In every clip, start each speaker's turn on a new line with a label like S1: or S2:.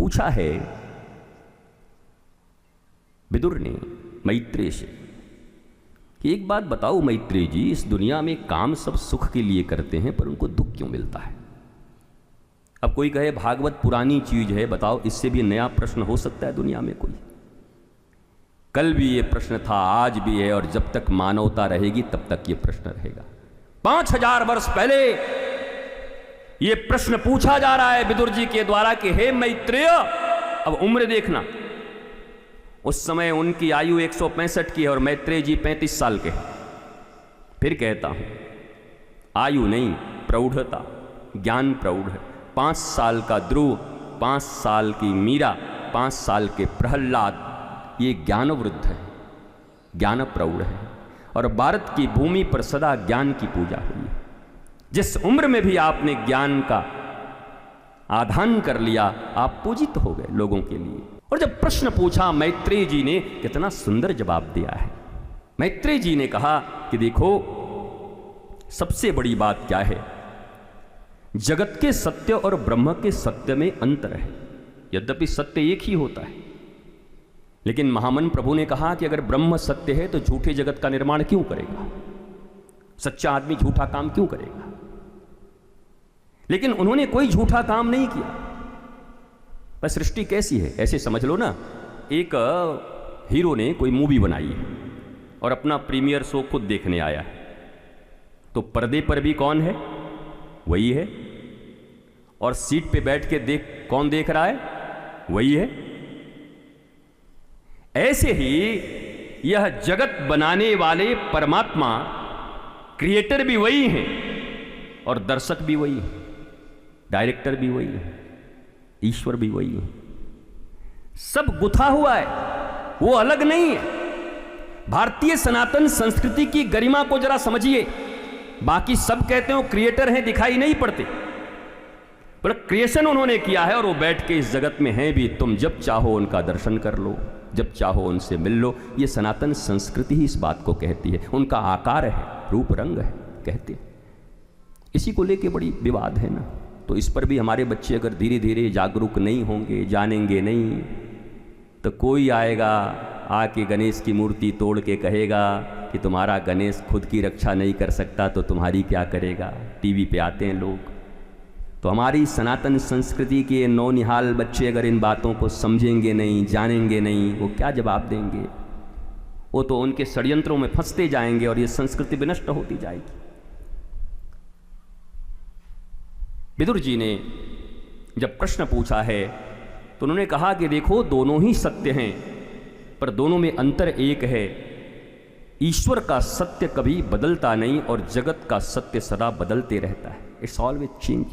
S1: पूछा है विदुर ने मैत्रेय से कि एक बात बताओ मैत्रेय जी, इस दुनिया में काम सब सुख के लिए करते हैं पर उनको दुख क्यों मिलता है? अब कोई कहे भागवत पुरानी चीज है, बताओ इससे भी नया प्रश्न हो सकता है दुनिया में कोई? कल भी ये प्रश्न था, आज भी है, और जब तक मानवता रहेगी तब तक ये प्रश्न रहेगा। 5000 वर्ष पहले ये प्रश्न पूछा जा रहा है विदुर जी के द्वारा कि हे मैत्रेय, अब उम्र देखना, उस समय उनकी आयु 165 की है और मैत्रेय जी 35 साल के हैं। फिर कहता हूं, आयु नहीं, प्रौढ़ता, ज्ञान प्रौढ़ है। 5 साल का ध्रुव, 5 साल की मीरा, 5 साल के प्रहलाद, ये ज्ञान वृद्ध है, ज्ञान प्रौढ़ है। और भारत की भूमि पर सदा ज्ञान की पूजा हुई है। जिस उम्र में भी आपने ज्ञान का आधान कर लिया, आप पूजित हो गए लोगों के लिए। और जब प्रश्न पूछा, मैत्रेय जी ने कितना सुंदर जवाब दिया है। मैत्रेय जी ने कहा कि देखो, सबसे बड़ी बात क्या है, जगत के सत्य और ब्रह्म के सत्य में अंतर है। यद्यपि सत्य एक ही होता है, लेकिन महामन प्रभु ने कहा कि अगर ब्रह्म सत्य है तो झूठे जगत का निर्माण क्यों करेगा? सच्चा आदमी झूठा काम क्यों करेगा? लेकिन उन्होंने कोई झूठा काम नहीं किया। पर सृष्टि कैसी है ऐसे समझ लो ना, एक हीरो ने कोई मूवी बनाई है और अपना प्रीमियर शो खुद देखने आया है, तो पर्दे पर भी कौन है? वही है। और सीट पे बैठ के कौन देख रहा है? वही है। ऐसे ही यह जगत बनाने वाले परमात्मा, क्रिएटर भी वही है और दर्शक भी वही है, डायरेक्टर भी वही है, ईश्वर भी वही है। सब गुथा हुआ है, वो अलग नहीं है। भारतीय सनातन संस्कृति की गरिमा को जरा समझिए। बाकी सब कहते हो क्रिएटर हैं, दिखाई नहीं पड़ते, पर क्रिएशन उन्होंने किया है और वो बैठ के इस जगत में हैं भी। तुम जब चाहो उनका दर्शन कर लो, जब चाहो उनसे मिल लो। ये सनातन संस्कृति ही इस बात को कहती है। उनका आकार है, रूप रंग है, कहते हैं। इसी को लेके बड़ी विवाद है ना, तो इस पर भी हमारे बच्चे अगर धीरे धीरे जागरूक नहीं होंगे, जानेंगे नहीं, तो कोई आएगा आके गणेश की मूर्ति तोड़ के कहेगा कि तुम्हारा गणेश खुद की रक्षा नहीं कर सकता तो तुम्हारी क्या करेगा। टीवी पे आते हैं लोग। तो हमारी सनातन संस्कृति के नौनिहाल बच्चे अगर इन बातों को समझेंगे नहीं, जानेंगे नहीं, वो क्या जवाब देंगे? वो तो उनके षड्यंत्रों में फंसते जाएंगे और ये संस्कृति विनष्ट होती जाएगी। विदुर जी ने जब प्रश्न पूछा है तो उन्होंने कहा कि देखो, दोनों ही सत्य हैं, पर दोनों में अंतर एक है। ईश्वर का सत्य कभी बदलता नहीं और जगत का सत्य सदा बदलते रहता है। It's always change.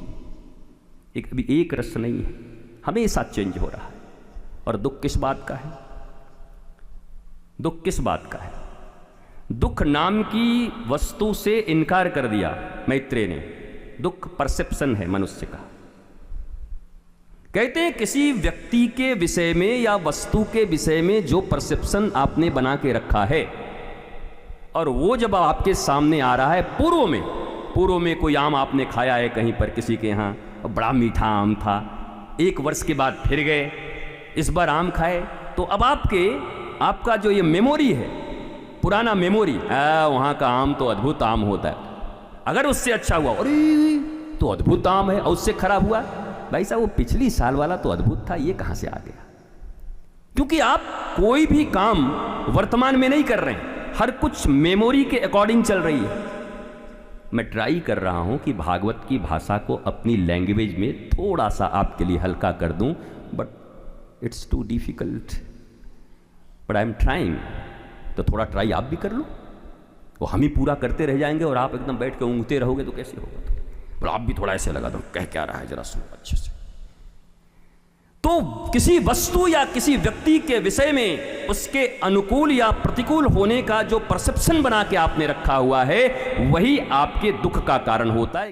S1: अभी एक रस नहीं है, हमेशा चेंज हो रहा है। और दुख किस बात का है? दुख किस बात का है? दुख नाम की वस्तु से इनकार कर दिया मैत्रेय ने। दुख परसेप्शन है मनुष्य का। कहते हैं किसी व्यक्ति के विषय में या वस्तु के विषय में जो परसेप्शन आपने बना के रखा है, और वो जब आपके सामने आ रहा है, पूर्व में कोई आम आपने खाया है कहीं पर किसी के यहाँ, और बड़ा मीठा आम था, 1 वर्ष के बाद फिर गए, इस बार आम खाए, तो अब आपका जो ये मेमोरी है, पुराना मेमोरी, वहाँ का आम तो अद्भुत आम होता है। अगर उससे अच्छा हुआ, अरे तो अद्भुत आम है, और उससे खराब हुआ, भाई साहब वो पिछली साल वाला तो अद्भुत था, ये कहाँ से आ गया? क्योंकि आप कोई भी काम वर्तमान में नहीं कर रहे हैं, हर कुछ मेमोरी के अकॉर्डिंग चल रही है। मैं ट्राई कर रहा हूं कि भागवत की भाषा को अपनी लैंग्वेज में थोड़ा सा आपके लिए हल्का कर दूं, but it's too difficult, but I am trying. तो थोड़ा ट्राई आप भी कर लो। वो हम ही पूरा करते रह जाएंगे और आप एकदम बैठ के ऊँगते रहोगे तो कैसे होगा? पर आप भी थोड़ा ऐसे लगा दो, कह क्या रहा है जरा सुनो अच्छे से। तो किसी वस्तु या किसी व्यक्ति के विषय में उसके अनुकूल या प्रतिकूल होने का जो परसेप्शन बना के आपने रखा हुआ है, वही आपके दुख का कारण होता है।